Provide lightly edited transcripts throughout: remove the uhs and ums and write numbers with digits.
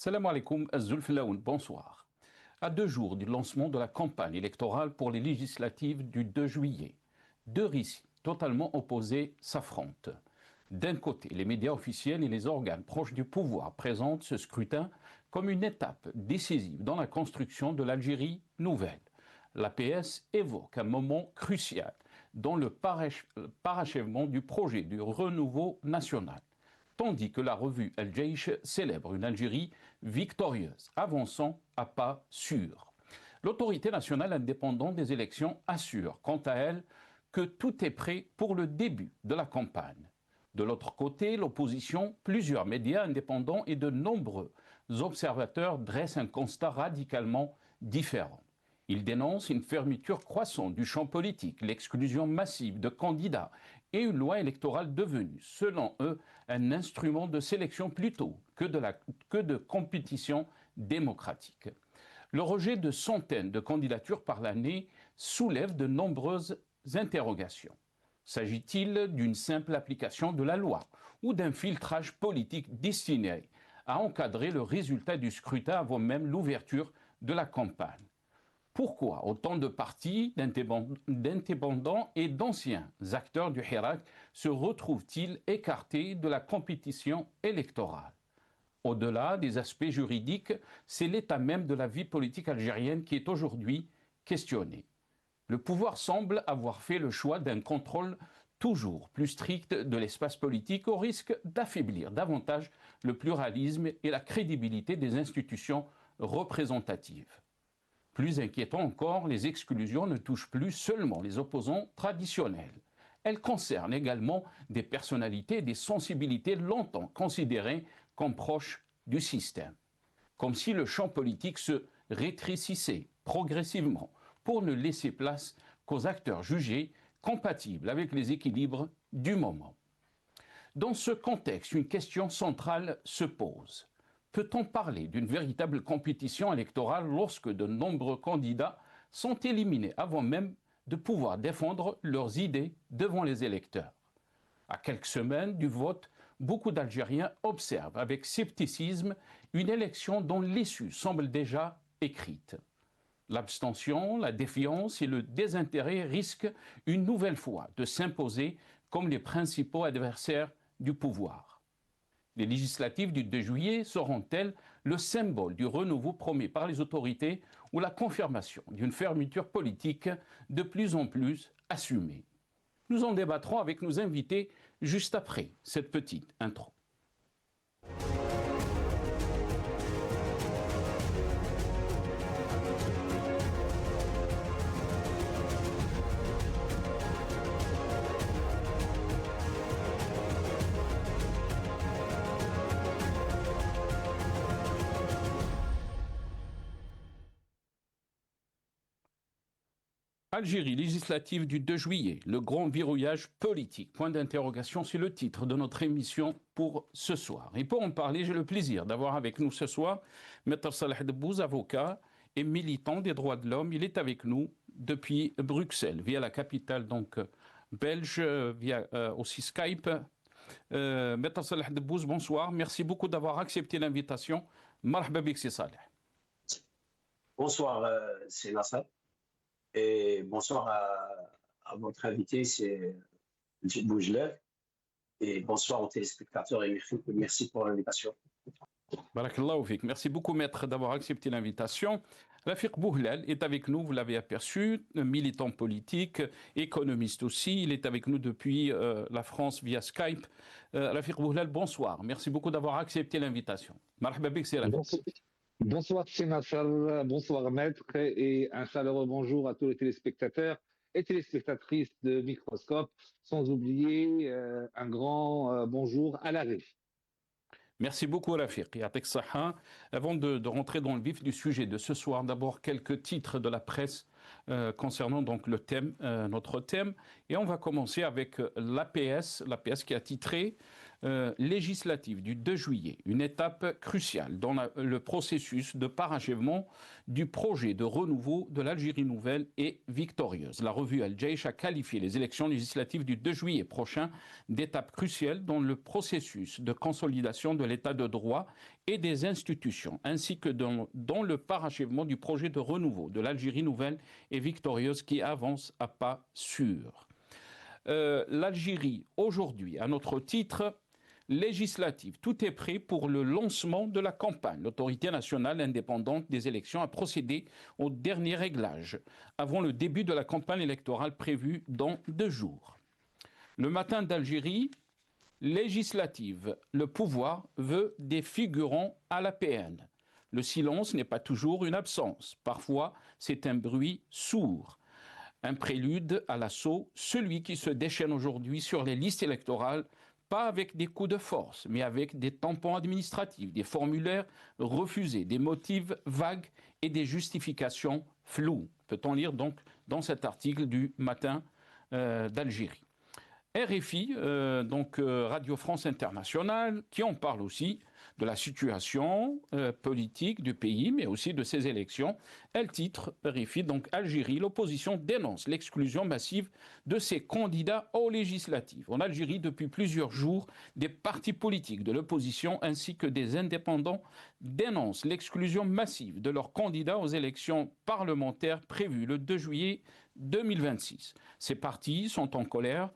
Salam alaikum, Azulfilaoun, bonsoir. À 2 jours du lancement de la campagne électorale pour les législatives du 2 juillet, deux récits totalement opposés s'affrontent. D'un côté, les médias officiels et les organes proches du pouvoir présentent ce scrutin comme une étape décisive dans la construction de l'Algérie nouvelle. L'APS évoque un moment crucial dans le parachèvement du projet du renouveau national, tandis que la revue El Jaish célèbre une Algérie victorieuse, avançant à pas sûrs. L'autorité nationale indépendante des élections assure, quant à elle, que tout est prêt pour le début de la campagne. De l'autre côté, l'opposition, plusieurs médias indépendants et de nombreux observateurs dressent un constat radicalement différent. Ils dénoncent une fermeture croissante du champ politique, l'exclusion massive de candidats et une loi électorale devenue, selon eux, un instrument de sélection plutôt que de compétition démocratique. Le rejet de centaines de candidatures par l'année soulève de nombreuses interrogations. S'agit-il d'une simple application de la loi ou d'un filtrage politique destiné à encadrer le résultat du scrutin avant même l'ouverture de la campagne? Pourquoi autant de partis, d'indépendants et d'anciens acteurs du Hirak se retrouvent-ils écartés de la compétition électorale? Au-delà des aspects juridiques, c'est l'état même de la vie politique algérienne qui est aujourd'hui questionné. Le pouvoir semble avoir fait le choix d'un contrôle toujours plus strict de l'espace politique au risque d'affaiblir davantage le pluralisme et la crédibilité des institutions représentatives. Plus inquiétant encore, les exclusions ne touchent plus seulement les opposants traditionnels. Elles concernent également des personnalités et des sensibilités longtemps considérées comme proches du système. Comme si le champ politique se rétrécissait progressivement pour ne laisser place qu'aux acteurs jugés compatibles avec les équilibres du moment. Dans ce contexte, une question centrale se pose. Peut-on parler d'une véritable compétition électorale lorsque de nombreux candidats sont éliminés avant même de pouvoir défendre leurs idées devant les électeurs? À quelques semaines du vote, beaucoup d'Algériens observent avec scepticisme une élection dont l'issue semble déjà écrite. L'abstention, la défiance et le désintérêt risquent une nouvelle fois de s'imposer comme les principaux adversaires du pouvoir. Les législatives du 2 juillet seront-elles le symbole du renouveau promis par les autorités ou la confirmation d'une fermeture politique de plus en plus assumée? Nous en débattrons avec nos invités juste après cette petite intro. Algérie, législative du 2 juillet, le grand verrouillage politique. Point d'interrogation, c'est le titre de notre émission pour ce soir. Et pour en parler, j'ai le plaisir d'avoir avec nous ce soir Maître Salah Debbouz, avocat et militant des droits de l'homme. Il est avec nous depuis Bruxelles, via la capitale donc belge, via aussi Skype. Maître Salah Debbouz, bonsoir. Merci beaucoup d'avoir accepté l'invitation. Marhaba bik, c'est Salah. Bonsoir, c'est Nassar. Et bonsoir à votre invité, c'est M. Boujlev. Et bonsoir aux téléspectateurs et merci pour l'invitation. Barakallahu fik. Merci beaucoup, maître, d'avoir accepté l'invitation. Rafiq Bouhlal est avec nous, vous l'avez aperçu, militant politique, économiste aussi. Il est avec nous depuis la France via Skype. Rafiq Bouhlal, bonsoir. Merci beaucoup d'avoir accepté l'invitation. Marhaba bik, c'est Rafiq. Bonsoir, Nassar. Bonsoir, maître. Et un chaleureux bonjour à tous les téléspectateurs et téléspectatrices de Microscope, sans oublier un grand bonjour à la régie. Merci beaucoup, Rafiq. Avant de rentrer dans le vif du sujet de ce soir, d'abord quelques titres de la presse concernant donc le thème, notre thème. Et on va commencer avec l'APS qui a titré législative du 2 juillet, une étape cruciale dans le processus de parachèvement du projet de renouveau de l'Algérie nouvelle et victorieuse. La revue Al-Jaish a qualifié les élections législatives du 2 juillet prochain d'étape cruciale dans le processus de consolidation de l'état de droit et des institutions, ainsi que dans le parachèvement du projet de renouveau de l'Algérie nouvelle et victorieuse qui avance à pas sûrs. L'Algérie, aujourd'hui, à notre titre législative, tout est prêt pour le lancement de la campagne. L'autorité nationale indépendante des élections a procédé au dernier réglage avant le début de la campagne électorale prévue dans 2 jours. Le matin d'Algérie législative, le pouvoir veut des figurants à la PN. Le silence n'est pas toujours une absence. Parfois, c'est un bruit sourd. Un prélude à l'assaut, celui qui se déchaîne aujourd'hui sur les listes électorales, pas avec des coups de force, mais avec des tampons administratifs, des formulaires refusés, des motifs vagues et des justifications floues. Peut-on lire donc dans cet article du matin d'Algérie. RFI, Radio France Internationale, qui en parle aussi de la situation politique du pays, mais aussi de ses élections. Elle titre, RFI, donc Algérie, l'opposition dénonce l'exclusion massive de ses candidats aux législatives. En Algérie, depuis plusieurs jours, des partis politiques de l'opposition ainsi que des indépendants dénoncent l'exclusion massive de leurs candidats aux élections parlementaires prévues le 2 juillet 2026. Ces partis sont en colère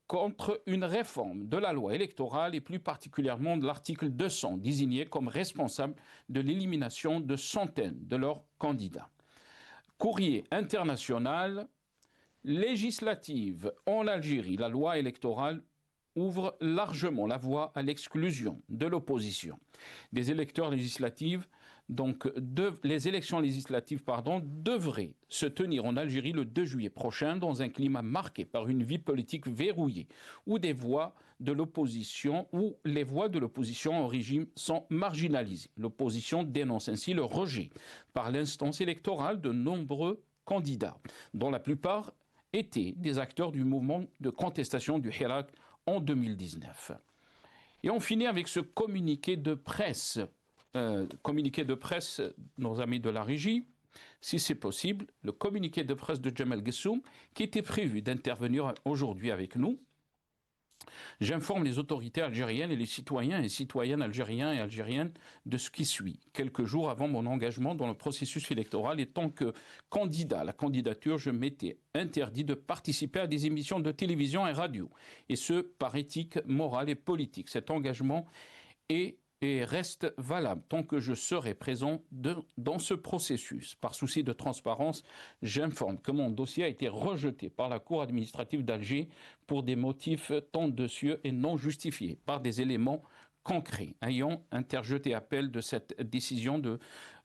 contre une réforme de la loi électorale et plus particulièrement de l'article 200, désigné comme responsable de l'élimination de centaines de leurs candidats. Courrier international, législative en Algérie, la loi électorale ouvre largement la voie à l'exclusion de l'opposition. Des électeurs législatifs les élections législatives devraient se tenir en Algérie le 2 juillet prochain dans un climat marqué par une vie politique verrouillée où les voix de l'opposition au régime sont marginalisées. L'opposition dénonce ainsi le rejet par l'instance électorale de nombreux candidats, dont la plupart étaient des acteurs du mouvement de contestation du Hirak en 2019. Et on finit avec ce communiqué de presse, nos amis de la régie, si c'est possible, le communiqué de presse de Jamal Gessoum, qui était prévu d'intervenir aujourd'hui avec nous. J'informe les autorités algériennes et les citoyens et citoyennes algériens et algériennes de ce qui suit. Quelques jours avant mon engagement dans le processus électoral, et tant que candidat à la candidature, je m'étais interdit de participer à des émissions de télévision et radio, et ce, par éthique morale et politique. Cet engagement est et reste valable tant que je serai présent dans ce processus. Par souci de transparence, j'informe que mon dossier a été rejeté par la Cour administrative d'Alger pour des motifs tendancieux et non justifiés, par des éléments concrets. Ayant interjeté appel de cette décision de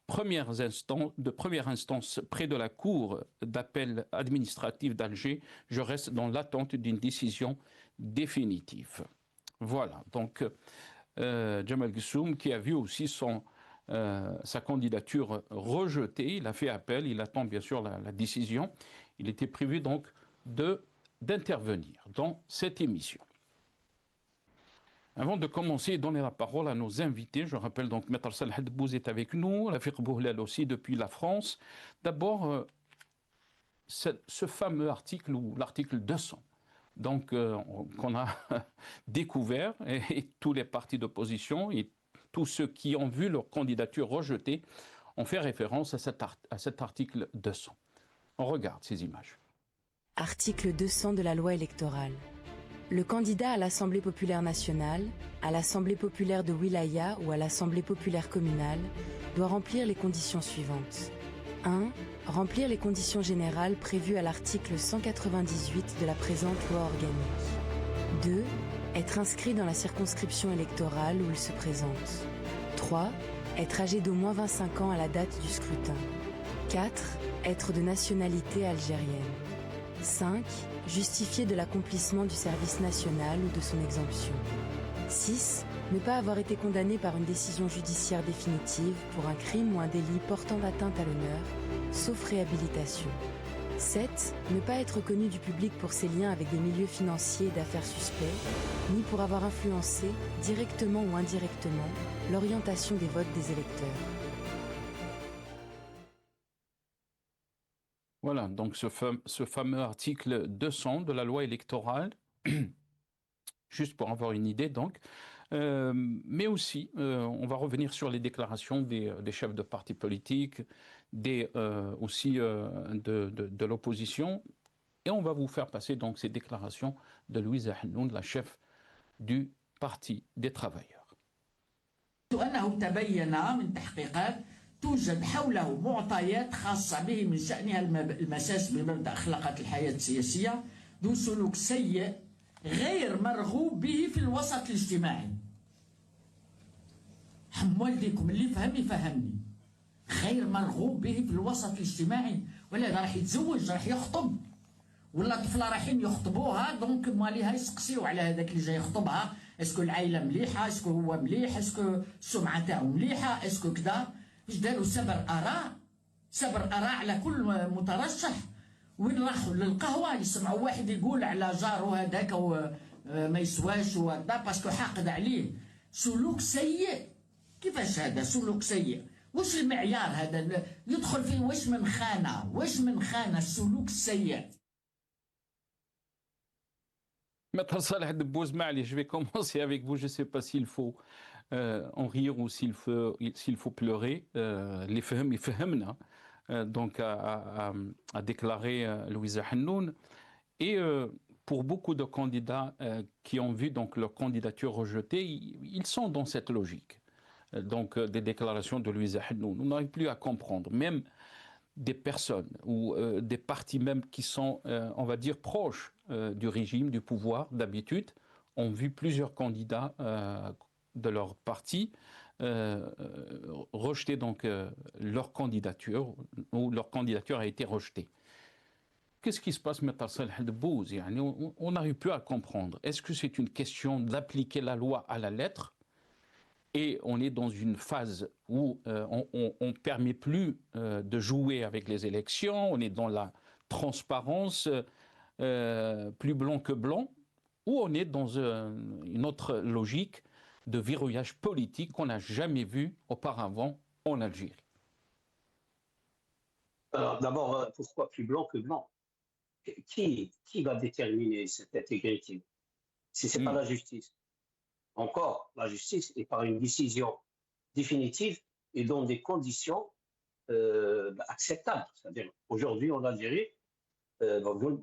première instance près de la Cour d'appel administrative d'Alger, je reste dans l'attente d'une décision définitive. Voilà, donc Jamal Gessoum, qui a vu aussi sa candidature rejetée, il a fait appel, il attend bien sûr la décision. Il était prévu donc d'intervenir dans cette émission. Avant de commencer et donner la parole à nos invités, je rappelle donc Maître Salah Dbouz est avec nous, Rafiq Bouhlal aussi depuis la France. D'abord, ce fameux article, ou l'article 200. Donc, qu'on a découvert, et tous les partis d'opposition et tous ceux qui ont vu leur candidature rejetée ont fait référence à cet article 200. On regarde ces images. Article 200 de la loi électorale. Le candidat à l'Assemblée populaire nationale, à l'Assemblée populaire de Wilaya ou à l'Assemblée populaire communale doit remplir les conditions suivantes. 1. Remplir les conditions générales prévues à l'article 198 de la présente loi organique. 2. Être inscrit dans la circonscription électorale où il se présente. 3. Être âgé d'au moins 25 ans à la date du scrutin. 4. Être de nationalité algérienne. 5. Justifier de l'accomplissement du service national ou de son exemption. 6. Ne pas avoir été condamné par une décision judiciaire définitive pour un crime ou un délit portant atteinte à l'honneur, sauf réhabilitation. 7. Ne pas être connu du public pour ses liens avec des milieux financiers et d'affaires suspects, ni pour avoir influencé, directement ou indirectement, l'orientation des votes des électeurs. Voilà, donc ce fameux article 200 de la loi électorale, juste pour avoir une idée donc, mais aussi on va revenir sur les déclarations des chefs de partis politiques, aussi de l'opposition, et on va vous faire passer donc ces déclarations de Louise Hanoun, la chef du Parti des travailleurs. توجد حوله معطيات خاصة به من شأنها المساس بمبدأ أخلاقات الحياة السياسية ذو سلوك سيء غير مرغوب به في الوسط الاجتماعي. حم والديكم اللي فهم يفهمني. غير مرغوب به في الوسط الاجتماعي، ولا راح يتزوج راح يخطب ولا طفلة رايحين يخطبوها، دونك ماليها يسقسيو على هذاك اللي جاي يخطبها، اسكو العائلة مليحة، اسكو هو مليح، اسكو السمعة تاعو مليحة، اسكو كذا. ايش داروا؟ سبر آراء على كل مترشح. وين راحوا للقهوة يسمعوا واحد يقول على جاره هذاك ما يسواش وهذا باسكو حاقد عليه. سلوك سيء. كيفاش هذا سلوك سيء؟ واش المعيار هذا؟ يدخل فيه واش من خانة السلوك السيء. Maître Salah Debbouz, je vais commencer avec vous. Je ne sais pas s'il faut en rire ou s'il faut pleurer. Les fahem, ils fahemna, donc a déclaré Louise Hanoun. Et pour beaucoup de candidats qui ont vu donc leur candidature rejetée, ils sont dans cette logique. Donc des déclarations de Louise Hanoun. On n'arrive plus à comprendre. Même des personnes ou des partis même qui sont, on va dire, proches du régime, du pouvoir, d'habitude, ont vu plusieurs candidats de leur parti rejeter donc leur candidature, ou leur candidature a été rejetée. Qu'est-ce qui se passe, Maître Salah Debbouz? On n'arrive plus à comprendre. Est-ce que c'est une question d'appliquer la loi à la lettre? Et on est dans une phase où on ne permet plus de jouer avec les élections, on est dans la transparence, plus blanc que blanc, ou on est dans une autre logique de verrouillage politique qu'on n'a jamais vu auparavant en Algérie. Alors d'abord, pourquoi plus blanc que blanc? Qui va déterminer cette intégrité si ce n'est pas la justice? Encore, la justice est par une décision définitive et dans des conditions acceptables. C'est-à-dire, aujourd'hui en Algérie,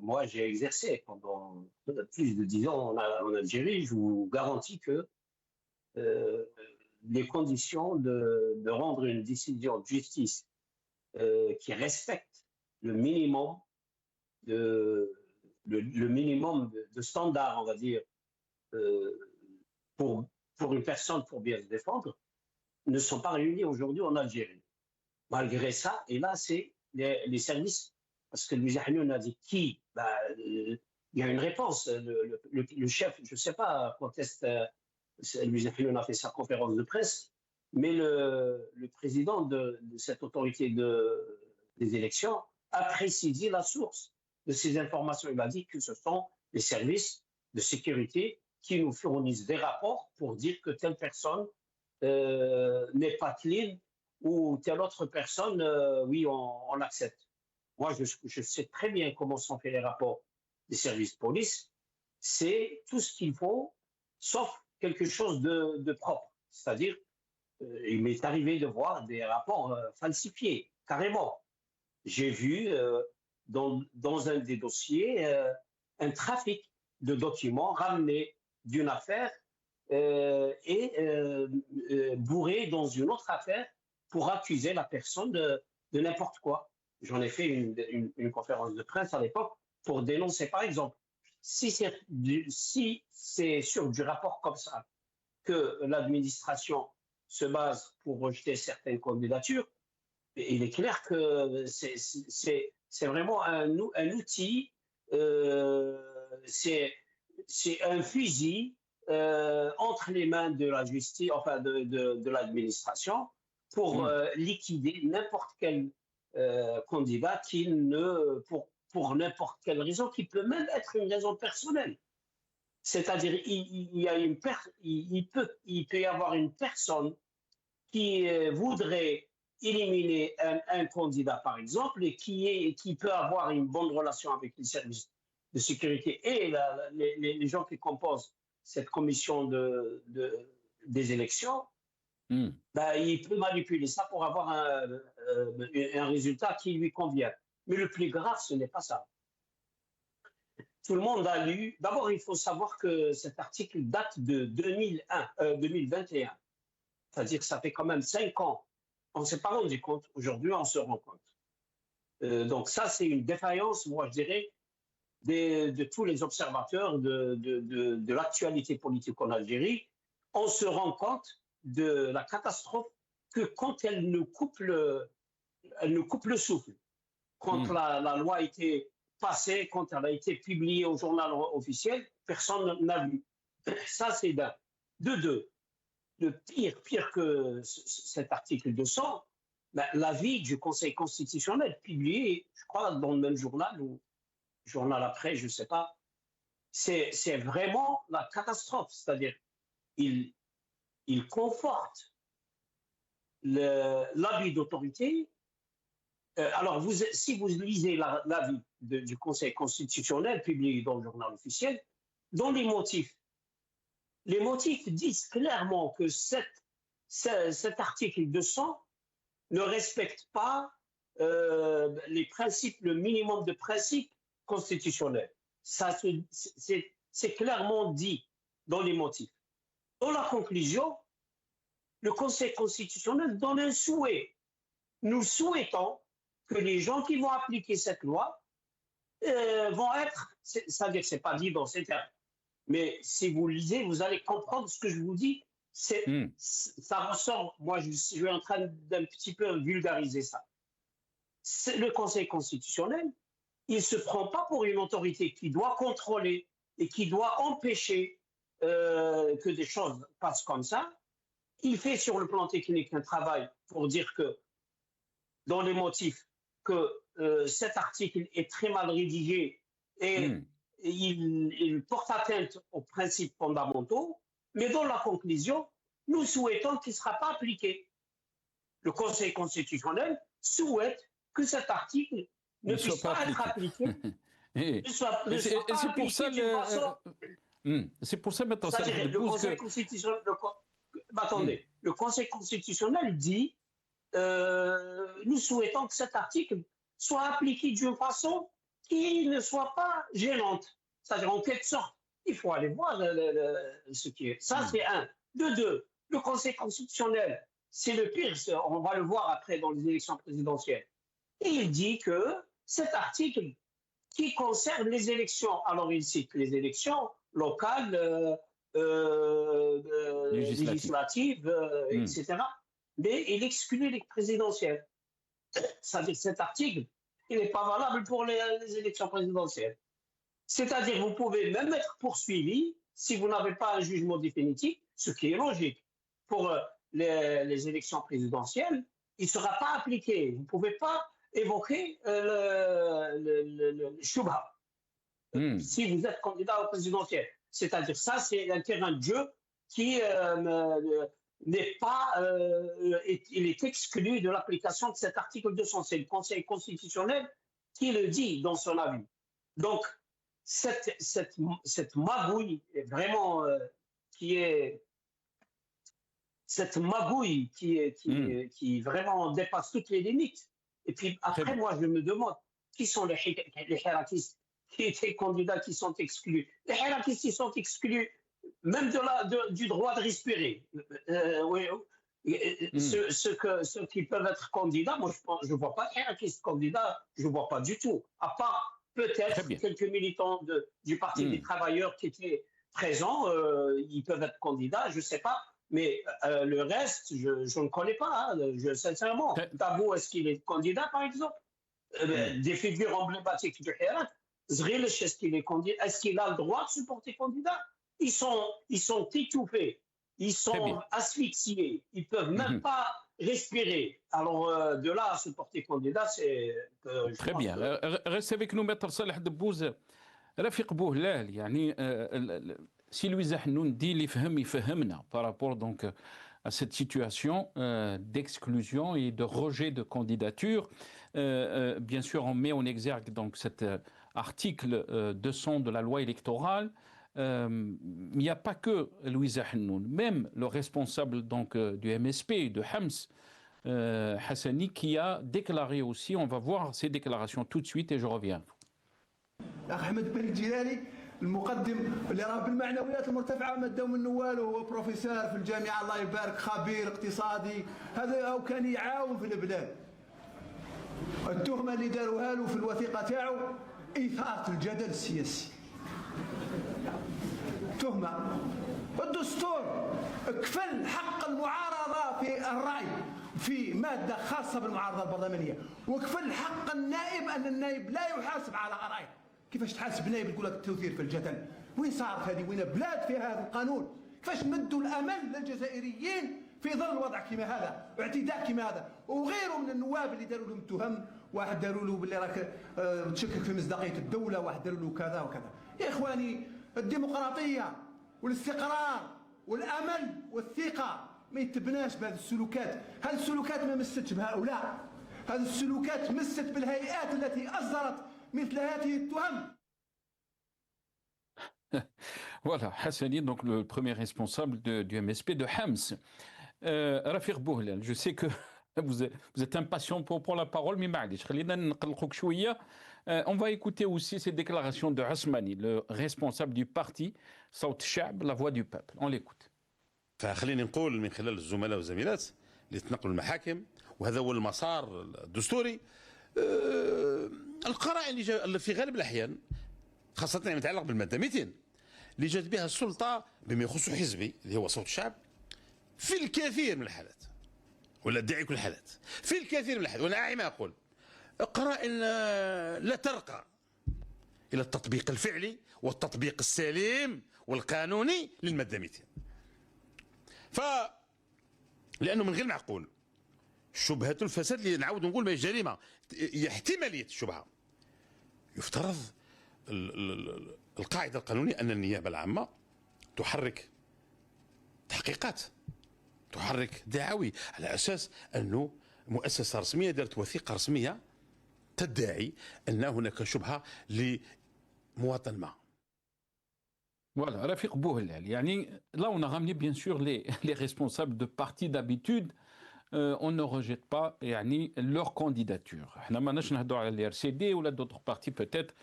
moi j'ai exercé pendant plus de 10 ans en Algérie, je vous garantis que les conditions de rendre une décision de justice qui respecte le minimum de standards, on va dire, pour une personne pour bien se défendre, ne sont pas réunis aujourd'hui en Algérie. Malgré ça, et là, c'est les services, parce que Louise Hanoun a dit qui, il y a une réponse. Le chef, je ne sais pas quand est-ce Louise Hanoun a fait sa conférence de presse, mais le président de cette autorité des élections a précisé la source de ces informations. Il a dit que ce sont les services de sécurité qui nous fournissent des rapports pour dire que telle personne n'est pas clean ou telle autre personne, oui, on l'accepte. Moi, je sais très bien comment sont faits les rapports des services de police. C'est tout ce qu'il faut, sauf quelque chose de propre. C'est-à-dire, il m'est arrivé de voir des rapports falsifiés, carrément. J'ai vu dans un des dossiers un trafic de documents ramenés d'une affaire et bourré dans une autre affaire pour accuser la personne de n'importe quoi. J'en ai fait une conférence de presse à l'époque pour dénoncer, par exemple, si c'est sur du rapport comme ça que l'administration se base pour rejeter certaines candidatures, il est clair que c'est vraiment un outil, c'est un fusil entre les mains de la justice, enfin de l'administration, pour liquider n'importe quel candidat pour pour n'importe quelle raison, qui peut même être une raison personnelle. C'est-à-dire, il peut y avoir une personne qui voudrait éliminer un candidat, par exemple, et qui peut avoir une bonne relation avec les services de sécurité et les gens qui composent cette commission des élections, ben, il peut manipuler ça pour avoir un résultat qui lui convient. Mais le plus grave, ce n'est pas ça. Tout le monde a lu. D'abord, il faut savoir que cet article date de 2021. C'est-à-dire que ça fait quand même 5 ans. On ne s'est pas rendu compte. Aujourd'hui, on se rend compte. Donc ça, c'est une défaillance, moi, je dirais, de tous les observateurs de l'actualité politique en Algérie. On se rend compte de la catastrophe que quand elle nous coupe le souffle. Quand la loi a été passée, quand elle a été publiée au journal officiel, personne n'a vu. Ça, c'est d'un. De deux. Le pire que cet article 200, ben, l'avis du Conseil constitutionnel publié, je crois, dans le même journal ou journal après, je ne sais pas, c'est vraiment la catastrophe. C'est-à-dire, il conforte l'avis d'autorité. Alors, si vous lisez l'avis du Conseil constitutionnel publié dans le journal officiel, dans les motifs disent clairement que cet article 200 ne respecte pas les principes, le minimum de principes constitutionnels. Ça, c'est clairement dit dans les motifs. Dans la conclusion, le Conseil constitutionnel donne un souhait. Nous souhaitons que les gens qui vont appliquer cette loi vont être, c'est-à-dire que ce n'est pas dit dans ces termes, mais si vous lisez, vous allez comprendre ce que je vous dis. Ça ressort, moi je suis en train d'un petit peu vulgariser ça. Le Conseil constitutionnel, il ne se prend pas pour une autorité qui doit contrôler et qui doit empêcher que des choses passent comme ça. Il fait sur le plan technique un travail pour dire que, dans les motifs, que cet article est très mal rédigé et il porte atteinte aux principes fondamentaux, mais dans la conclusion, nous souhaitons qu'il ne sera pas appliqué. Le Conseil constitutionnel souhaite que cet article ne puisse pas être appliqué. C'est pour ça maintenant. Le Conseil constitutionnel. Attendez, le Conseil constitutionnel dit nous souhaitons que cet article soit appliqué d'une façon qui ne soit pas gênante. C'est-à-dire, en quelque sorte, il faut aller voir ce qui est. Ça, c'est un. De deux, le Conseil constitutionnel, c'est le pire, on va le voir après dans les élections présidentielles. Et il dit que cet article qui concerne les élections, alors il cite les élections locales, législatives, etc., mais il exclut les présidentielles. C'est-à-dire cet article, il n'est pas valable pour les élections présidentielles. C'est-à-dire vous pouvez même être poursuivi si vous n'avez pas un jugement définitif, ce qui est logique. Pour les élections présidentielles, il ne sera pas appliqué. Vous ne pouvez pas évoquer le shubha si vous êtes candidat au présidentiel. C'est-à-dire ça, c'est un terrain de jeu qui n'est pas, il est exclu de l'application de cet article 200. C'est le Conseil constitutionnel qui le dit dans son avis. Donc, cette magouille est vraiment cette magouille qui vraiment dépasse toutes les limites. Et puis après, moi, je me demande qui sont les hirakistes qui étaient candidats qui sont exclus. Les hirakistes, ils sont exclus même du droit de respirer. Ceux qui peuvent être candidats, moi, je ne vois pas de hirakistes candidats, je ne vois pas du tout. À part peut-être quelques militants du Parti des travailleurs qui étaient présents, ils peuvent être candidats, je ne sais pas. Mais le reste, je ne connais pas, sincèrement. Tabou, est-ce qu'il est candidat, par exemple? Des figures emblématiques du Hirak, Zrilch, est-ce qu'il est candidat? Est-ce qu'il a le droit de se porter candidat? Ils sont étouffés, ils sont asphyxiés, ils ne peuvent même pas respirer. Alors, de là à se porter candidat, c'est... Très bien. Reste avec nous, Maître Salah Debbouze. رفيق بوهلال يعني سي لويزا حنون دي اللي فهم يفهمنا بارابور دونك à cette situation d'exclusion et de rejet de candidature. Bien sûr, on met en exergue donc cet article 200 de la loi électorale. Il n'y a pas que Louisa Hanoun, même le responsable donc du MSP, de Hams, Hassani, qui a déclaré aussi, on va voir ces déclarations tout de suite et je reviens. احمد بن الجلالي المقدم اللي راه بالمعنويات المرتفعه ما داو منه والو، هو بروفيسور في الجامعه الله يبارك، خبير اقتصادي، هذا او كان يعاون في البلاد. التهمه اللي داروها له في الوثيقه تاعو اثاره الجدل السياسي. تهمه. الدستور كفل حق المعارضه في الراي في ماده خاصه بالمعارضه البرلمانيه، وكفل حق النائب ان النائب لا يحاسب على ارائه. كيفاش تحاسب نائب يقول لك التوثير في الجدل؟ وين صارت هذه؟ وين بلاد فيها هذا القانون؟ كيفاش مدوا الامل للجزائريين في ظل الوضع كما هذا واعتداء كما هذا؟ وغيره من النواب اللي داروا لهم تهم، واحد داروا له باللي راك تشكك في مصداقيه الدوله، واحد داروا له كذا وكذا. يا اخواني الديمقراطيه والاستقرار والامل والثقه ما يتبناش بهذه السلوكات. هذه السلوكات ما مستش بهؤلاء، هذه السلوكات مست بالهيئات التي اصدرت مثل هذه التهم. Voilà, Hassani, donc le premier responsable du MSP de Hams. Rafiq Bouhlal, je sais que vous êtes impatient pour la parole, mais on va écouter aussi ces déclarations de Asmani, le responsable du parti Saut Shab, la voix du peuple. On l'écoute. فخليني نقول من خلال الزملاء والزميلات اللي تنقلوا المحاكم، وهذا هو المسار الدستوري. القرائن اللي في غالب الاحيان خاصه يعني متعلق بالماده 200 اللي جات بها السلطه بما يخص حزبي اللي هو صوت الشعب في الكثير من الحالات، ولا ادعي كل الحالات، في الكثير من الحالات، وانا اعي ما اقول، قرائن لا ترقى الى التطبيق الفعلي والتطبيق السليم والقانوني للماده 200. لانه من غير معقول شبهة الفساد اللي نعاود نقول ما هي جريمه، هي احتماليه الشبهه. يفترض القاعده القانونيه ان النيابه العامه تحرك تحقيقات، تحرك دعاوي على اساس انه مؤسسه رسميه دارت وثيقه رسميه تدعي ان هناك شبهه لمواطن ما. Voilà, Rafiq Bouhlal. Là, on a ramené bien sûr les responsables de partis d'habitude. On ne rejette pas leur candidature. On a les RCD ou d'autres partis peut-être.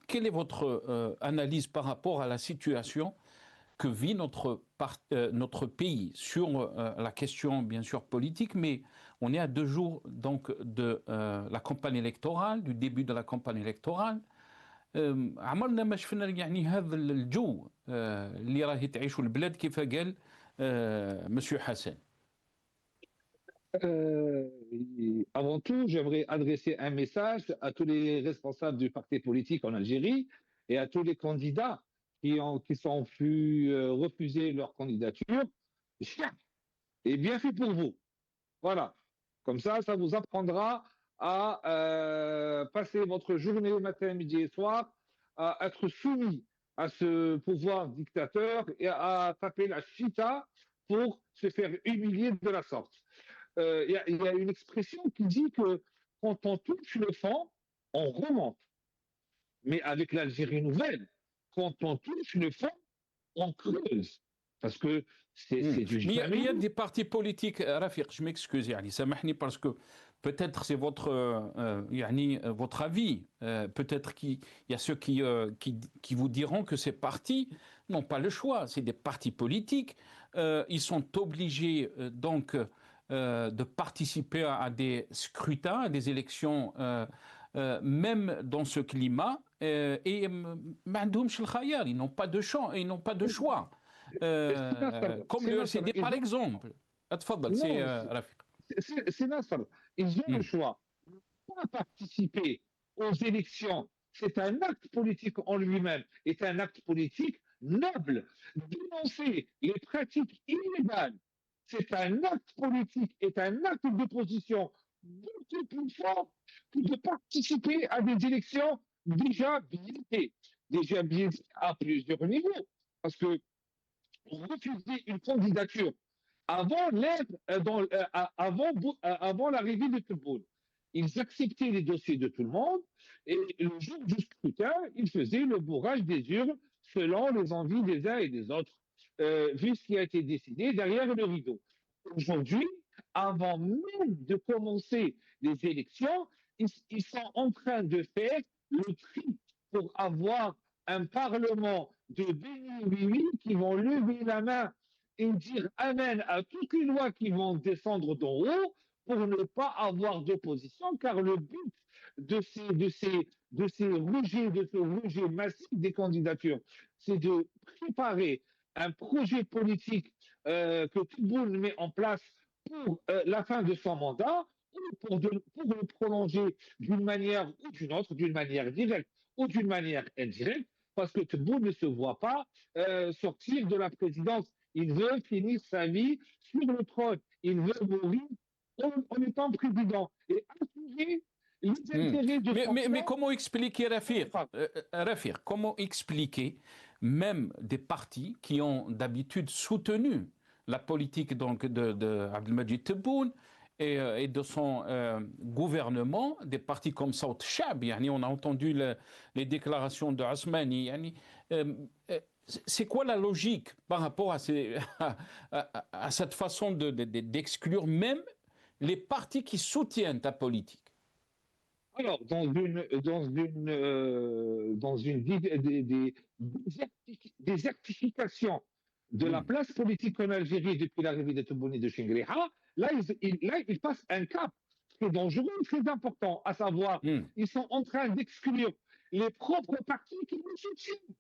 Quelle est votre analyse par rapport à la situation que vit notre pays sur la question bien sûr politique, mais on est à 2 jours donc de la campagne électorale, du début de la campagne électorale. عمرنا ما شفنا هذا الجو اللي راهي تعيشه البلاد كيف قال Monsieur Hassan. Avant tout, j'aimerais adresser un message à tous les responsables du parti politique en Algérie et à tous les candidats qui sont pu refuser leur candidature. Et bien fait pour vous. Voilà. Comme ça vous apprendra à passer votre journée au matin, midi et soir, à être soumis à ce pouvoir dictateur et à taper la chita pour se faire humilier de la sorte. Il y a une expression qui dit que quand on touche le fond, on remonte. Mais avec l'Algérie nouvelle, quand on touche le fond, on creuse. Parce que c'est du jamais. Mais il y a des partis politiques, Rafiq, je m'excuse, samahni, parce que peut-être c'est votre avis. Peut-être qu'il y a ceux qui vous diront que ces partis n'ont pas le choix. C'est des partis politiques. Ils sont obligés donc de participer à des scrutins, à des élections, même dans ce climat. Et ils n'ont pas de choix. Ils n'ont pas de choix. Comme le RCD par exemple. C'est Rafiq. C'est Nasser. Ils ont le choix. Pas participer aux élections, c'est un acte politique en lui-même, est un acte politique noble. Dénoncer les pratiques illégales c'est un acte politique, est un acte d'opposition beaucoup plus fort que de participer à des élections déjà biaisées. Déjà biaisées à plusieurs niveaux. Parce que refuser une candidature avant, avant l'arrivée de Tebboune, ils acceptaient les dossiers de tout le monde et le jour du scrutin, ils faisaient le bourrage des urnes selon les envies des uns et des autres, vu ce qui a été décidé derrière le rideau. Aujourd'hui, avant même de commencer les élections, ils sont en train de faire le tri pour avoir un parlement de béni qui vont lever la main et dire amen à toutes les lois qui vont descendre d'en haut pour ne pas avoir d'opposition, car le but de ce rejet massif des candidatures, c'est de préparer un projet politique que tout le monde met en place pour la fin de son mandat, ou pour le prolonger d'une manière ou d'une autre, d'une manière directe ou d'une manière indirecte, parce que Tebboune ne se voit pas sortir de la présidence. Il veut finir sa vie sur le trône. Il veut mourir en étant président et assurer les intérêts de son mais peuple. comment expliquer, Rafir, comment expliquer même des partis qui ont d'habitude soutenu la politique donc de Abdelmadjid Tebboune et de son gouvernement, des partis comme Saut Chab, on a entendu les déclarations de Asmani. C'est quoi la logique par rapport à cette façon d'exclure même les partis qui soutiennent ta politique? Alors, dans une désertification de la place politique en Algérie depuis l'arrivée de Tebboune et de Chingriha, là, ils passent un cap très dangereux, très important, à savoir, ils sont en train d'exclure les propres partis qui nous soutiennent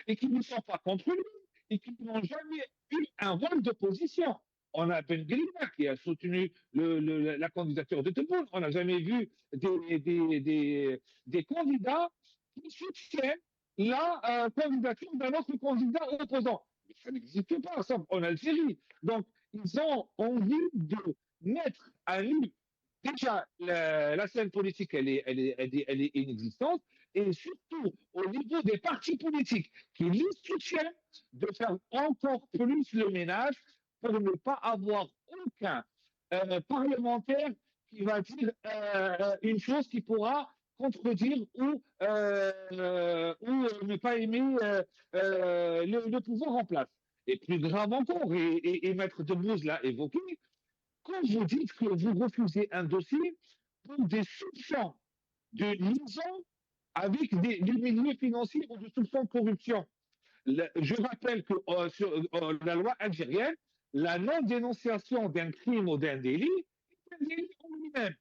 et qui ne sont pas contre lui et qui n'ont jamais eu un rôle d'opposition. On a Ben Grima qui a soutenu la candidature de Tebboune. On n'a jamais vu des candidats qui soutiennent la candidature d'un autre candidat opposant. Mais ça n'existe pas ça, en Algérie. Donc, ils ont envie de mettre à nu. Déjà, la scène politique, elle est inexistante. Et surtout, au niveau des partis politiques qui les soutiennent, de faire encore plus le ménage pour ne pas avoir aucun parlementaire qui va dire une chose qui pourra contredire ou ne pas aimer le pouvoir en place. Et plus grave encore, et Maître Debbouze l'a évoqué, quand vous dites que vous refusez un dossier pour des soupçons de liaison avec des milieux financiers ou de soupçons de corruption, je rappelle que sur la loi algérienne, la non-dénonciation d'un crime ou d'un délit est un délit en lui-même.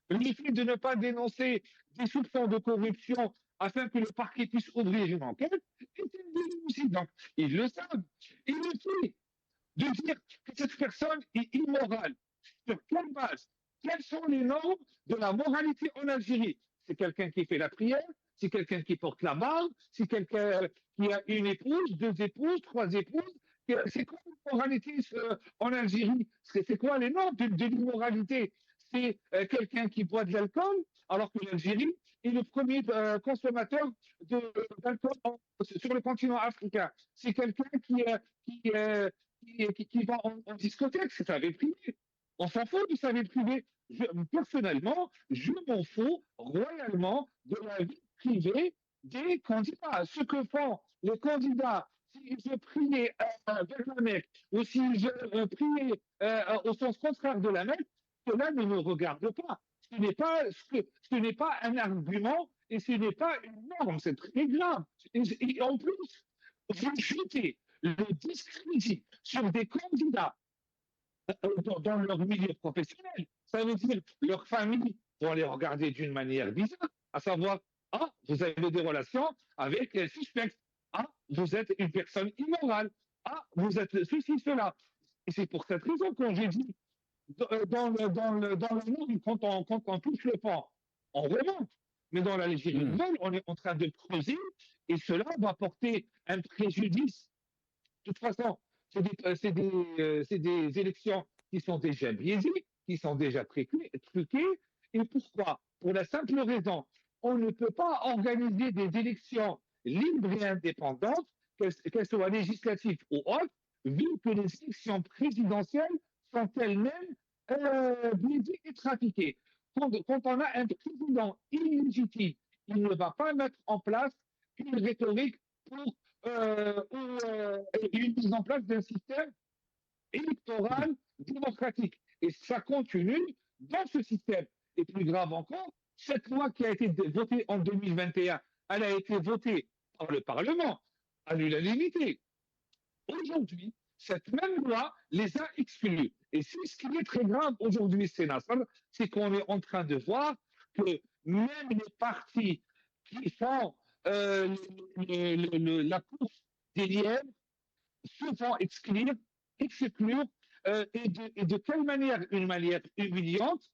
Le fait de ne pas dénoncer des soupçons de corruption afin que le parquet puisse ouvrir une enquête est un délit aussi. Donc, ils le savent. Et le fait de dire que cette personne est immorale, sur quelle base? Quelles sont les normes de la moralité en Algérie? C'est quelqu'un qui fait la prière, c'est quelqu'un qui porte la barbe, c'est quelqu'un qui a une épouse, deux épouses, trois épouses. C'est quoi l'immoralité en Algérie? C'est quoi les normes de l'immoralité? C'est quelqu'un qui boit de l'alcool, alors que l'Algérie est le premier consommateur d'alcool sur le continent africain. C'est quelqu'un qui va en discothèque, c'est sa vie privée. On s'en fout de sa vie privée. Personnellement, je m'en fous royalement de la vie privée des candidats. Ce que font les candidats, s'ils veulent prier vers la Mecque ou s'ils veulent prier au sens contraire de la Mecque, cela ne me regarde pas. Ce n'est pas un argument et ce n'est pas une norme. C'est très grave. Et en plus, vous jetez le discrédit sur des candidats dans leur milieu professionnel. Ça veut dire que leur famille vont les regarder d'une manière bizarre, à savoir, ah, vous avez des relations avec les suspects, ah, vous êtes une personne immorale, ah, vous êtes ceci, cela. Et c'est pour cette raison que j'ai dit, dans le monde, quand on touche le fond, on remonte. Mais dans l'Algérie nouvelle, on est en train de creuser et cela va porter un préjudice. De toute façon, c'est des élections qui sont déjà biaisées, qui sont déjà truquées. Et pourquoi? Pour la simple raison, on ne peut pas organiser des élections libres et indépendantes, qu'elles soient législatives ou autres, vu que les élections présidentielles sont elles-mêmes biaisées et trafiquées. Quand on a un président illégitime, il ne va pas mettre en place une rhétorique pour une mise en place d'un système électoral démocratique. Et ça continue dans ce système. Et plus grave encore, cette loi qui a été votée en 2021, elle a été votée par le Parlement à l'unanimité. Aujourd'hui, cette même loi les a exclus. Et c'est ce qui est très grave aujourd'hui, c'est qu'on est en train de voir que même les partis qui font la course des lièvres se font exclure et de quelle manière? Une manière humiliante,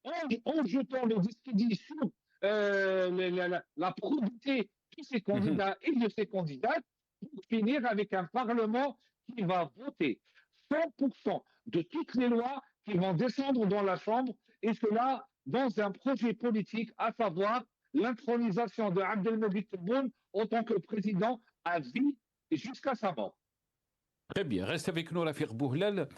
en jetant le discrédit sur la probité de ces candidats et de ces candidates pour finir avec un Parlement qui va voter 100% de toutes les lois qui vont descendre dans la Chambre, et cela dans un projet politique, à savoir l'intronisation de Abdelmajid Tebboune en tant que président à vie jusqu'à sa mort. Très bien, reste avec nous Rafik Bouhlal.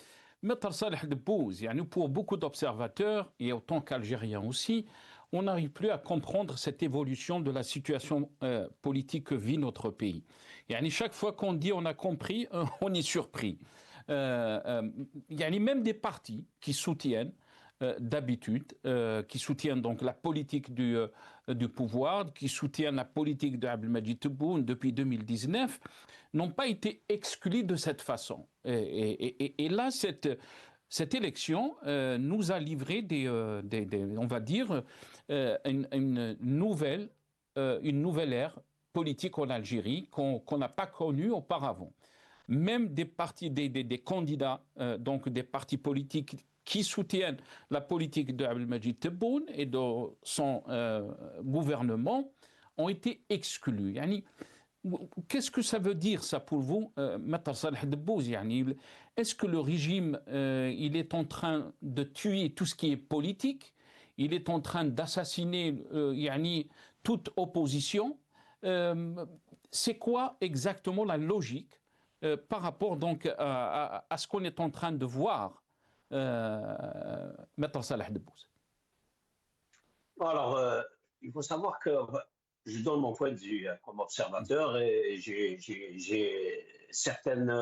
Maître Saleh Debbouz, pour beaucoup d'observateurs, et autant qu'Algériens aussi, on n'arrive plus à comprendre cette évolution de la situation politique que vit notre pays. Chaque fois qu'on dit on a compris, on est surpris. Même des partis qui soutiennent d'habitude, qui soutiennent donc la politique du pouvoir, qui soutiennent la politique de Abdelmajid Tebboune depuis 2019, n'ont pas été exclus de cette façon. Et là, cette élection nous a livré on va dire, une nouvelle ère politique en Algérie qu'on n'a pas connue auparavant. Même des partis, des candidats, donc des partis politiques qui soutiennent la politique de Abdelmajid Tebboune et de son gouvernement ont été exclus. Qu'est-ce que ça veut dire ça pour vous, Maître Saleh Debbouz? Est-ce que le régime il est en train de tuer tout ce qui est politique? Il est en train d'assassiner toute opposition? C'est quoi exactement la logique par rapport donc à ce qu'on est en train de voir, Maître Saleh Debbouz? Alors, il faut savoir que je donne mon point de vue comme observateur et j'ai certaines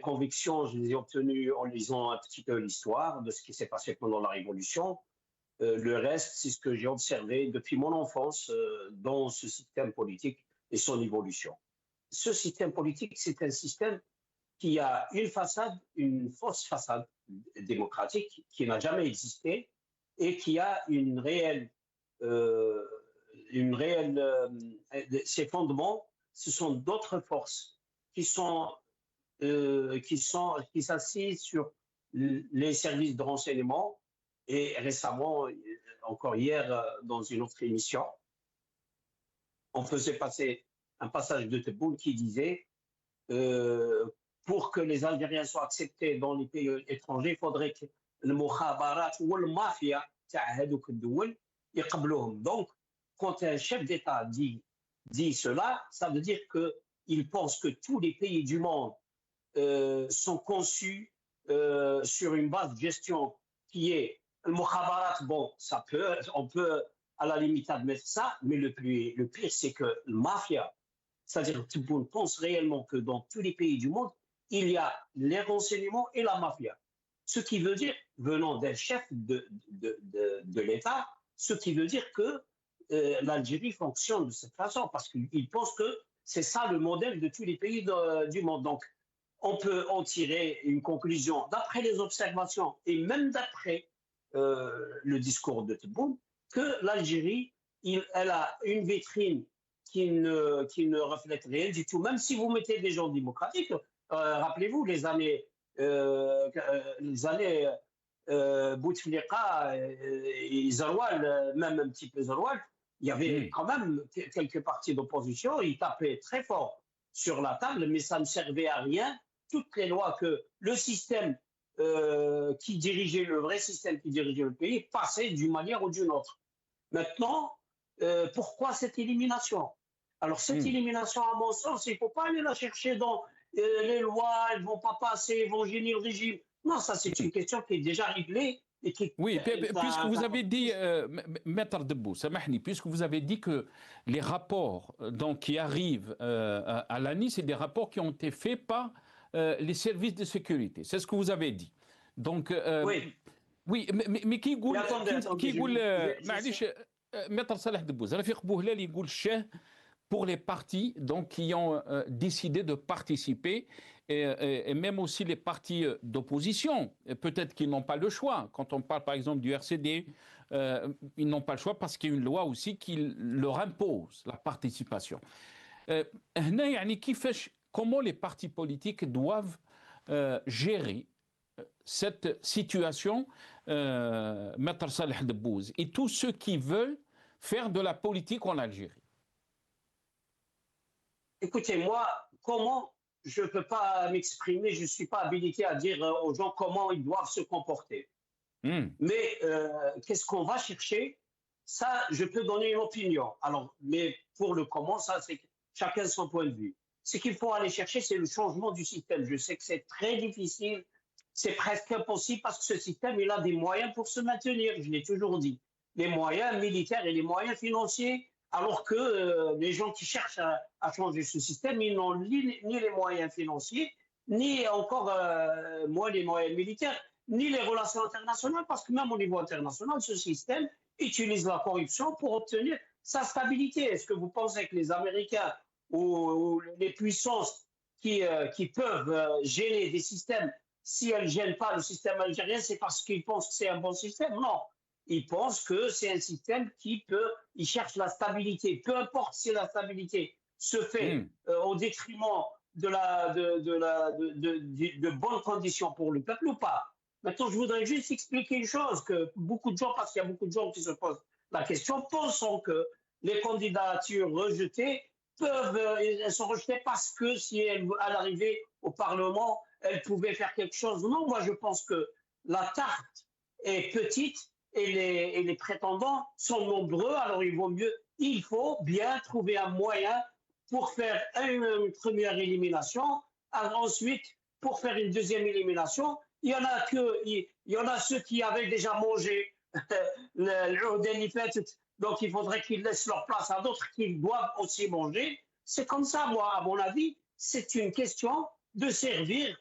convictions, je les ai obtenues en lisant un petit peu l'histoire de ce qui s'est passé pendant la Révolution. Le reste, c'est ce que j'ai observé depuis mon enfance dans ce système politique et son évolution. Ce système politique, c'est un système qui a une fausse façade démocratique qui n'a jamais existé et qui a ses fondements, ce sont d'autres forces qui s'assisent sur les services de renseignement. Et récemment, encore hier, dans une autre émission, on faisait passer un passage de Tebboune qui disait pour que les Algériens soient acceptés dans les pays étrangers, il faudrait que le mukhabarat ou le mafia donc, quand un chef d'État dit cela, ça veut dire qu'il pense que tous les pays du monde sont conçus sur une base de gestion qui est le mukhabarat. Bon, on peut à la limite admettre ça, mais le pire, c'est que le mafia, c'est-à-dire que Tebboune pense réellement que dans tous les pays du monde, il y a les renseignements et la mafia. Ce qui veut dire, venant d'un chef de l'État, ce qui veut dire que l'Algérie fonctionne de cette façon, parce qu'il pense que c'est ça le modèle de tous les pays du monde. Donc, on peut en tirer une conclusion, d'après les observations et même d'après le discours de Tebboune, que l'Algérie, elle a une vitrine qui ne reflète rien du tout. Même si vous mettez des gens démocratiques, rappelez-vous les années Bouteflika et Zaroual, même un petit peu Zaroual, il y avait quand même quelques partis d'opposition, ils tapaient très fort sur la table, mais ça ne servait à rien. Toutes les lois que le système qui dirigeait, le vrai système qui dirigeait le pays, passait d'une manière ou d'une autre. Maintenant, pourquoi cette élimination? Alors, cette élimination, à mon sens, il ne faut pas aller la chercher dans les lois, elles ne vont pas passer, elles vont gêner le régime. Non, ça, c'est une question qui est déjà réglée. Et qui, oui, puisque vous avez dit, Maître Debou, Samahni, puisque vous avez dit que les rapports donc, qui arrivent à l'ANI, c'est des rapports qui ont été faits par les services de sécurité. C'est ce que vous avez dit. Donc, oui, mais qui يقول معليش Maître Salah Debouze, Rafiq Bouhlal يقول الشاه pour les partis donc, qui ont décidé de participer et même aussi les partis d'opposition. Peut-être qu'ils n'ont pas le choix. Quand on parle par exemple du RCD, ils n'ont pas le choix parce qu'il y a une loi aussi qui leur impose la participation. هنا يعني كيفاش comment les partis politiques doivent gérer cette situation, Maître Salah Debouze, et tous ceux qui veulent faire de la politique en Algérie? Écoutez, moi, comment je ne peux pas m'exprimer, je ne suis pas habilité à dire aux gens comment ils doivent se comporter. Mais qu'est-ce qu'on va chercher? Ça, je peux donner une opinion. Alors, mais pour le comment, ça, c'est chacun son point de vue. Ce qu'il faut aller chercher, c'est le changement du système. Je sais que c'est très difficile, c'est presque impossible parce que ce système, il a des moyens pour se maintenir, je l'ai toujours dit. Les moyens militaires et les moyens financiers, alors que les gens qui cherchent à changer ce système, ils n'ont ni les moyens financiers, ni encore moins les moyens militaires, ni les relations internationales, parce que même au niveau international, ce système utilise la corruption pour obtenir sa stabilité. Est-ce que vous pensez que les Américains ou les puissances qui peuvent gêner des systèmes, si elles ne gênent pas le système algérien, c'est parce qu'ils pensent que c'est un bon système? Non. Ils pensent que c'est un système ils cherchent la stabilité. Peu importe si la stabilité se fait au détriment de bonnes conditions pour le peuple ou pas. Maintenant, je voudrais juste expliquer une chose, que beaucoup de gens, parce qu'il y a beaucoup de gens qui se posent la question, pensant que les candidatures rejetées elles sont rejetées parce que si à l'arrivée au Parlement, elles pouvaient faire quelque chose. Non, moi je pense que la tarte est petite et les prétendants sont nombreux, alors il faut bien trouver un moyen pour faire une première élimination, ensuite pour faire une deuxième élimination. Il y en a ceux qui avaient déjà mangé le donc il faudrait qu'ils laissent leur place à d'autres qui doivent aussi manger. C'est comme ça, moi, à mon avis, c'est une question de servir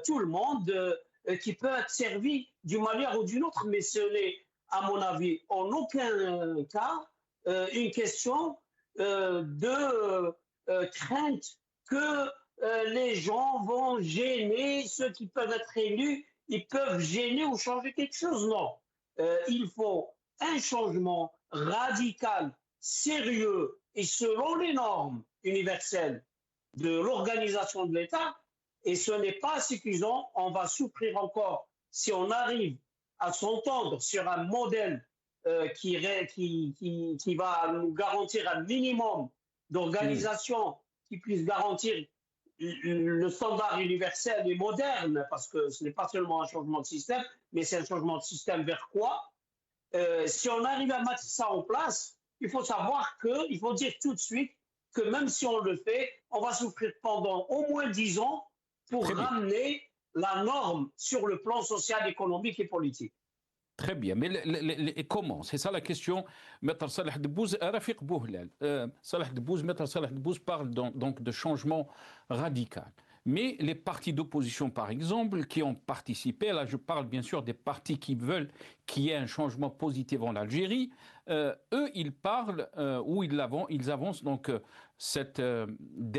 tout le monde, qui peut être servi d'une manière ou d'une autre, mais ce n'est, à mon avis, en aucun cas une question de crainte que les gens vont gêner ceux qui peuvent être élus, ils peuvent gêner ou changer quelque chose. Non, il faut un changement radical, sérieux et selon les normes universelles de l'organisation de l'État. Et ce n'est pas suffisant. On va souffrir encore si on arrive à s'entendre sur un modèle qui va nous garantir un minimum d'organisation qui puisse garantir le standard universel et moderne, parce que ce n'est pas seulement un changement de système, mais c'est un changement de système vers quoi? Si on arrive à mettre ça en place, il faut savoir il faut dire tout de suite que même si on le fait, on va souffrir pendant au moins 10 ans pour ramener la norme sur le plan social, économique et politique. Très bien, mais comment? C'est ça la question. Maître Salah Debouze, Rafiq Bouhlal. Maître Salah Debouze parle donc de changement radical. Mais les partis d'opposition, par exemple, qui ont participé, là je parle bien sûr des partis qui veulent qu'il y ait un changement positif en Algérie, eux ils parlent, ou ils avancent donc cette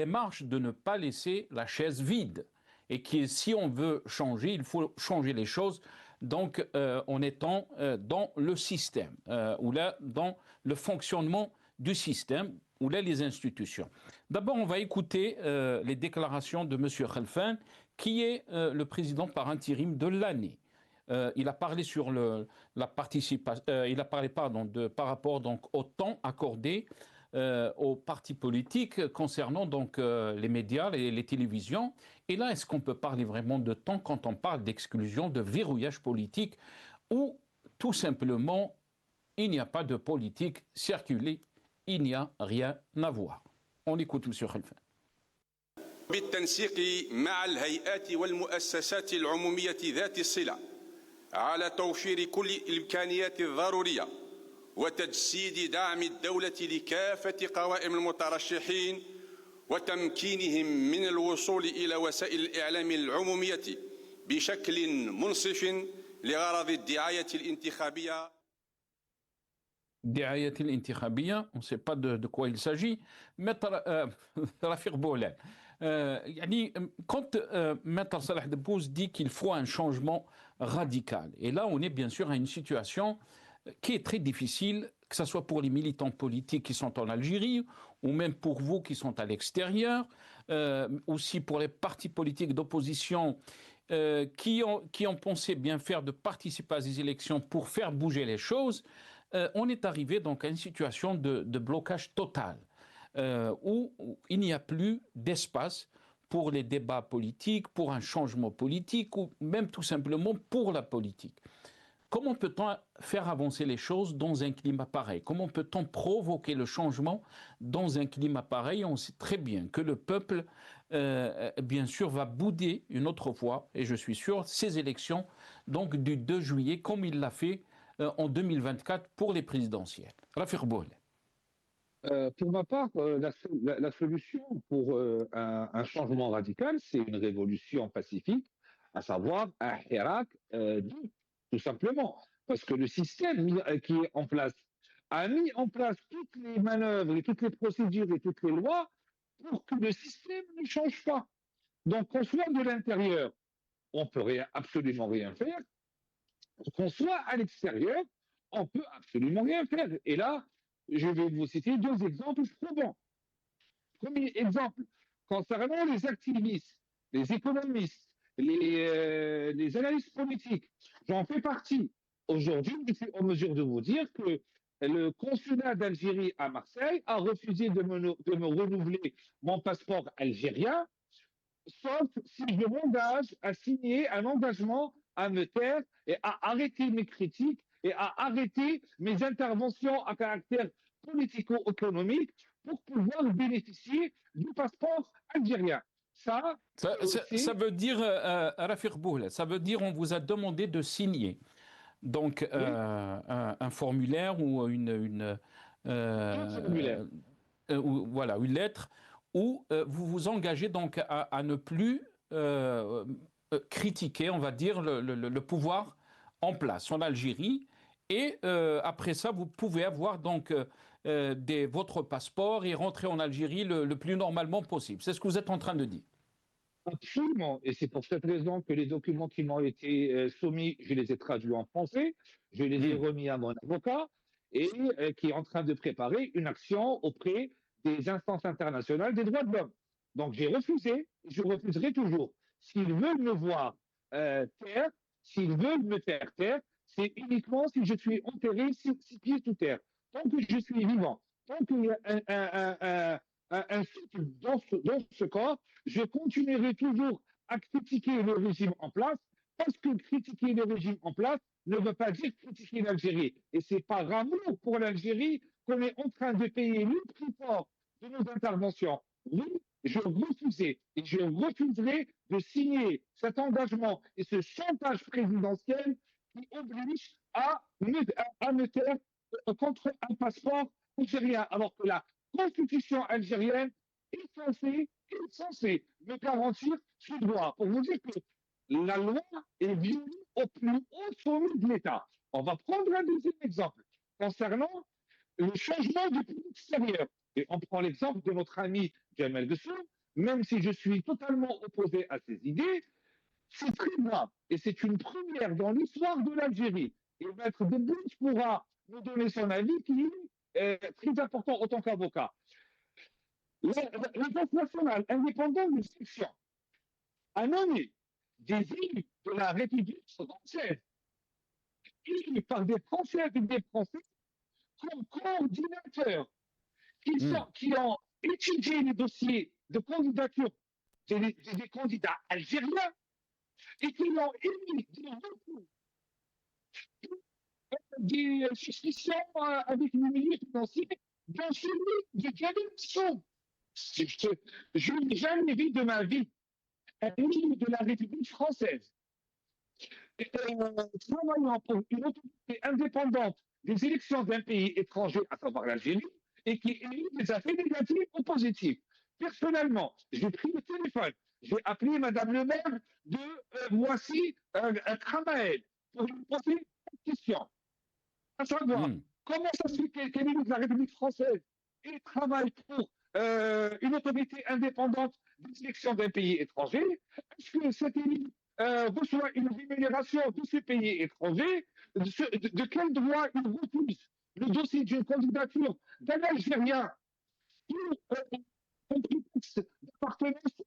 démarche de ne pas laisser la chaise vide. Et que si on veut changer, il faut changer les choses donc, en étant dans le système, ou là dans le fonctionnement du système, ou là les institutions. D'abord, on va écouter les déclarations de M. Khalfan, qui est le président par intérim de l'année. Il a parlé sur la participation, il a parlé par rapport donc, au temps accordé aux partis politiques concernant donc les médias, les télévisions. Et là, est-ce qu'on peut parler vraiment de temps quand on parle d'exclusion, de verrouillage politique, ou tout simplement, il n'y a pas de politique circulée, il n'y a rien à voir. On écoute M. Khalfan. بالتنسيق مع الهيئات والمؤسسات العمومية ذات الصلة على توفير كل الإمكانيات الضرورية وتجسيد دعم الدولة لكافة قوائم المترشحين وتمكينهم من الوصول إلى وسائل الإعلام العمومية بشكل منصف لغرض الدعاية الانتخابية. الدعاية الانتخابية, on ne sait pas de quoi il s'agit. Maître Rafik Boulal, quand Maître Salah Debbouze dit qu'il faut un changement radical, et là on est bien sûr à une situation qui est très difficile, que ce soit pour les militants politiques qui sont en Algérie, ou même pour vous qui sont à l'extérieur, aussi pour les partis politiques d'opposition qui ont pensé bien faire de participer à ces élections pour faire bouger les choses. On est arrivé donc à une situation de blocage total, où il n'y a plus d'espace pour les débats politiques, pour un changement politique, ou même tout simplement pour la politique. Comment peut-on faire avancer les choses dans un climat pareil? Comment peut-on provoquer le changement dans un climat pareil? On sait très bien que le peuple, bien sûr, va bouder une autre fois, et je suis sûr, ces élections donc du 2 juillet, comme il l'a fait en 2024 pour les présidentielles. Rafik Boulal. Pour ma part, la solution pour un changement radical, c'est une révolution pacifique, à savoir un hirak tout simplement. Parce que le système qui est en place a mis en place toutes les manœuvres et toutes les procédures et toutes les lois pour que le système ne change pas. Donc, qu'on soit de l'intérieur, on ne peut absolument rien faire. Qu'on soit à l'extérieur, on peut absolument rien faire. Et là, je vais vous citer 2 exemples probants. Premier exemple, concernant les activistes, les économistes, les analystes politiques, j'en fais partie. Aujourd'hui, je suis en mesure de vous dire que le consulat d'Algérie à Marseille a refusé de me renouveler mon passeport algérien, sauf si je m'engage à signer un engagement à me taire et à arrêter mes critiques et à arrêter mes interventions à caractère politico-économique pour pouvoir bénéficier du passeport algérien. Ça veut dire, Rafik Boulal, ça veut dire on vous a demandé de signer donc oui. un formulaire ou une lettre où vous vous engagez donc à ne plus critiquer, on va dire, le pouvoir en place en Algérie. Et après ça, vous pouvez avoir donc votre passeport et rentrer en Algérie le plus normalement possible. C'est ce que vous êtes en train de dire. Absolument. Et c'est pour cette raison que les documents qui m'ont été soumis, je les ai traduits en français, je les ai remis à mon avocat et qui est en train de préparer une action auprès des instances internationales des droits de l'homme. Donc j'ai refusé, je refuserai toujours. S'ils veulent me voir taire, s'ils veulent me faire taire, c'est uniquement si je suis enterré 6 pieds sous terre. Tant que je suis vivant, tant qu'il y a un souffle dans ce corps, je continuerai toujours à critiquer le régime en place, parce que critiquer le régime en place ne veut pas dire critiquer l'Algérie. Et c'est par amour pour l'Algérie qu'on est en train de payer le prix fort de nos interventions. Oui, je refusais et je refuserai de signer cet engagement et ce chantage présidentiel qui oblige à me taire contre un passeport algérien, alors que la Constitution algérienne est censée me garantir ce droit. Pour vous dire que la loi est violée au plus haut sommet de l'État. On va prendre un deuxième exemple concernant le changement du pays extérieur. Et on prend l'exemple de notre ami Jamel Dessou, même si je suis totalement opposé à ses idées, c'est très grave. Et c'est une première dans l'histoire de l'Algérie. Et Maître Debbouze pourra nous donner son avis qui est très important en tant qu'avocat. L'Agence nationale indépendante de section a nommé des élus de la République française, élus par des Français et des Français, comme coordinateurs qui ont étudié les dossiers de candidature des candidats algériens et qui ont émis des suspicions avec le milieu financier dans celui de Galimson. Je n'ai jamais vu de ma vie un élu de la République française travaillant pour une autorité indépendante des élections d'un pays étranger, à savoir l'Algérie, et qui élit des affaires négatives ou positives. Personnellement, j'ai pris le téléphone, j'ai appelé Madame le maire de Moissy, Kramaël, pour lui poser une question. À savoir, comment ça se fait qu'un élu de la République française et travaille pour une autorité indépendante des élections d'un pays étranger? Est-ce que cet élu reçoit une rémunération de ce pays étranger? De quel droit il refuse le dossier d'une candidature d'un Algérien pour d'appartenance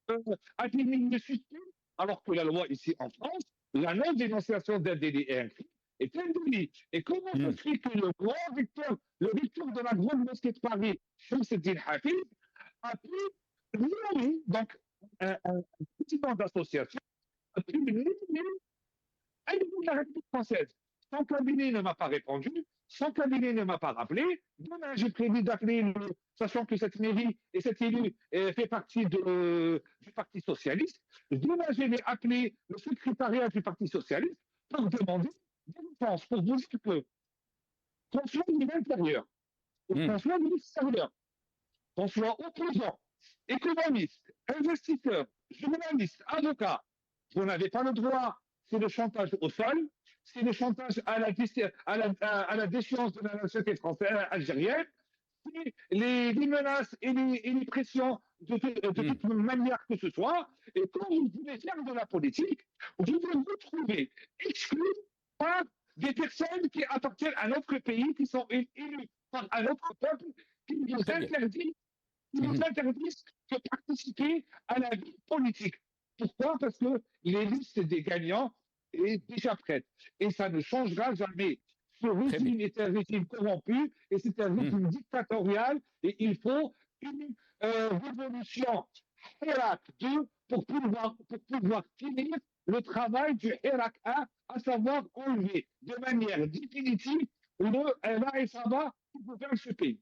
à des milieux suspects, alors que la loi ici en France, la non-dénonciation d'un délit et un crime est un délit. Et comment se fait que le grand recteur, le recteur de la grande mosquée de Paris, Shamseddine Hafiz, a pu nommer, donc un président d'association, a pu nommer un élu de la République française. Son cabinet ne m'a pas répondu, son cabinet ne m'a pas rappelé. Demain, j'ai prévu d'appeler, sachant que cette mairie et cet élu fait partie du Parti Socialiste. Demain, je vais appeler le secrétariat du Parti Socialiste pour demander des réponses, pour vous dire que qu'on soit de l'intérieur, qu'on soit de l'extérieur, qu'on soit opposant, économiste, investisseur, journaliste, avocat, vous n'avez pas le droit, c'est le chantage au sol, c'est le chantage à la déchéance de la nationalité française algérienne, c'est les menaces et les pressions de toute manière que ce soit. Et quand vous voulez faire de la politique, vous vous retrouvez exclu par des personnes qui appartiennent à notre pays, qui sont élues par un autre peuple, qui nous interdisent de participer à la vie politique. Pourquoi? Parce que les listes des gagnants est déjà prête. Et ça ne changera jamais. Ce régime est un régime corrompu et c'est un régime dictatorial et il faut une révolution Hirak 2 pour pouvoir finir le travail du Hirak 1, à savoir enlever de manière définitive le Saba qui gouverne ce pays.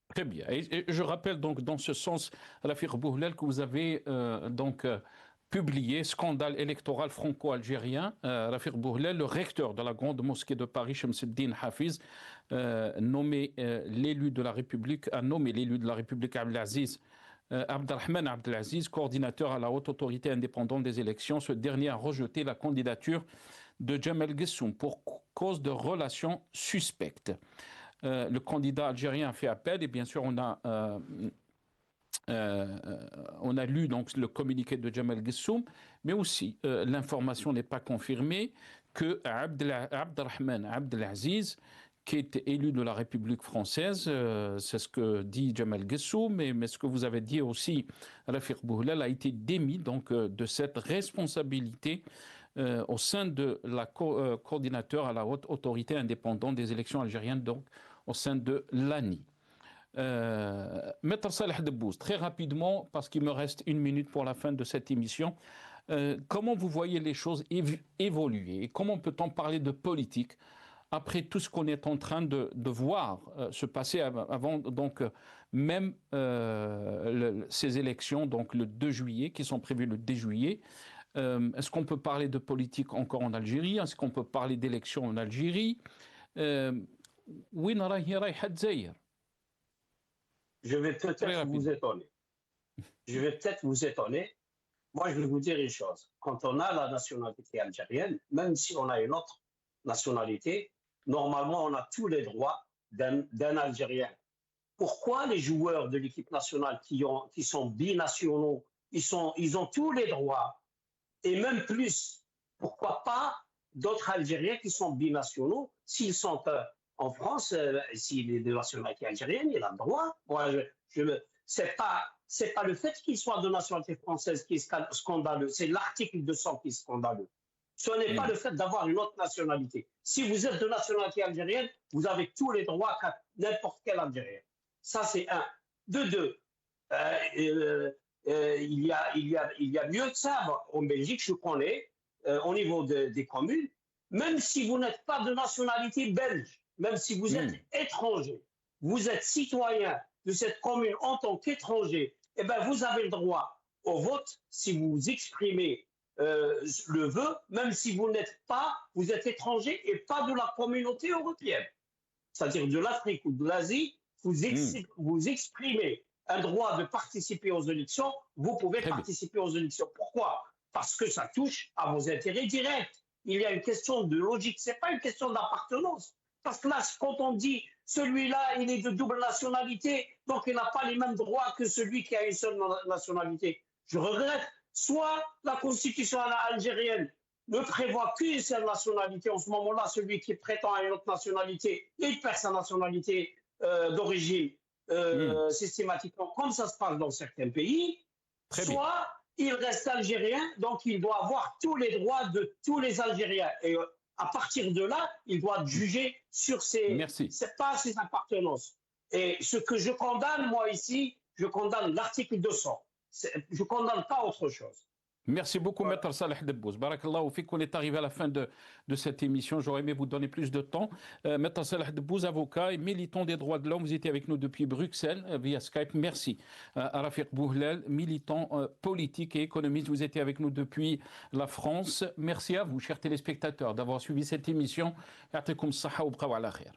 Très bien. Et je rappelle donc dans ce sens, Rafik Bouhlel, que vous avez publié Scandale électoral franco-algérien. Rafik Bouhlel, le recteur de la grande mosquée de Paris, Shamseddine Hafiz, nommé l'élu de la République, a nommé l'élu de la République Abdelrahman Abdelaziz, coordinateur à la haute autorité indépendante des élections. Ce dernier a rejeté la candidature de Jamel Gessoum pour cause de relations suspectes. Le candidat algérien a fait appel et bien sûr on a lu donc le communiqué de Jamel Gessoum, mais aussi l'information n'est pas confirmée que Abdelrahman Abdelaziz, qui est élu de la République française, c'est ce que dit Jamel Gessoum, mais ce que vous avez dit aussi, Rafik Bouhlel, a été démis donc de cette responsabilité au sein de la coordinateur à la haute autorité indépendante des élections algériennes, donc au sein de l'ANI. Maître Salah Debbouze, très rapidement, parce qu'il me reste 1 minute pour la fin de cette émission, comment vous voyez les choses évoluer et comment peut-on parler de politique après tout ce qu'on est en train de voir se passer avant donc même ces élections, donc le 2 juillet, qui sont prévues le 2 juillet. Est-ce qu'on peut parler de politique encore en Algérie? Est-ce qu'on peut parler d'élections en Algérie? Je vais peut-être vous étonner. Moi, je vais vous dire une chose. Quand on a la nationalité algérienne, même si on a une autre nationalité, normalement, on a tous les droits d'un Algérien. Pourquoi les joueurs de l'équipe nationale qui sont binationaux, ils ont tous les droits, et même plus, pourquoi pas d'autres Algériens qui sont binationaux, s'ils sont en France, s'il est de nationalité algérienne, il a le droit. Moi, c'est pas le fait qu'il soit de nationalité française qui est scandaleux, c'est l'article 200 qui est scandaleux. Ce n'est pas le fait d'avoir une autre nationalité. Si vous êtes de nationalité algérienne, vous avez tous les droits qu'à n'importe quel Algérien. Ça, c'est un. De deux, il y a mieux que ça. En Belgique, je connais, au niveau des communes, même si vous n'êtes pas de nationalité belge, même si vous êtes étranger, vous êtes citoyen de cette commune en tant qu'étranger, eh ben vous avez le droit au vote si vous exprimez le vœu, même si vous n'êtes pas, vous êtes étranger et pas de la communauté européenne, c'est-à-dire de l'Afrique ou de l'Asie, vous exprimez un droit de participer aux élections, vous pouvez participer aux élections. Pourquoi? Parce que ça touche à vos intérêts directs. Il y a une question de logique, ce n'est pas une question d'appartenance. Parce que là, quand on dit celui-là, il est de double nationalité, donc il n'a pas les mêmes droits que celui qui a une seule nationalité. Je regrette. Soit la constitution algérienne ne prévoit qu'une seule nationalité. En ce moment-là, celui qui prétend à une autre nationalité, il perd sa nationalité d'origine systématiquement, comme ça se passe dans certains pays. Soit il reste algérien, donc il doit avoir tous les droits de tous les Algériens. Et à partir de là, il doit juger sur c'est pas ses appartenances. Et ce que je condamne, moi ici, je condamne l'article 200. Je ne condamne pas autre chose. Merci beaucoup, Maître Saleh Debbouz. Barakallahu fik, on est arrivé à la fin de cette émission. J'aurais aimé vous donner plus de temps. Maître Saleh Debbouz, avocat et militant des droits de l'homme, vous étiez avec nous depuis Bruxelles via Skype. Merci. Rafiq Bouhlel, militant politique et économiste, vous étiez avec nous depuis la France. Merci à vous, chers téléspectateurs, d'avoir suivi cette émission. Ya'tikum s-saha wa bqaw ala khair.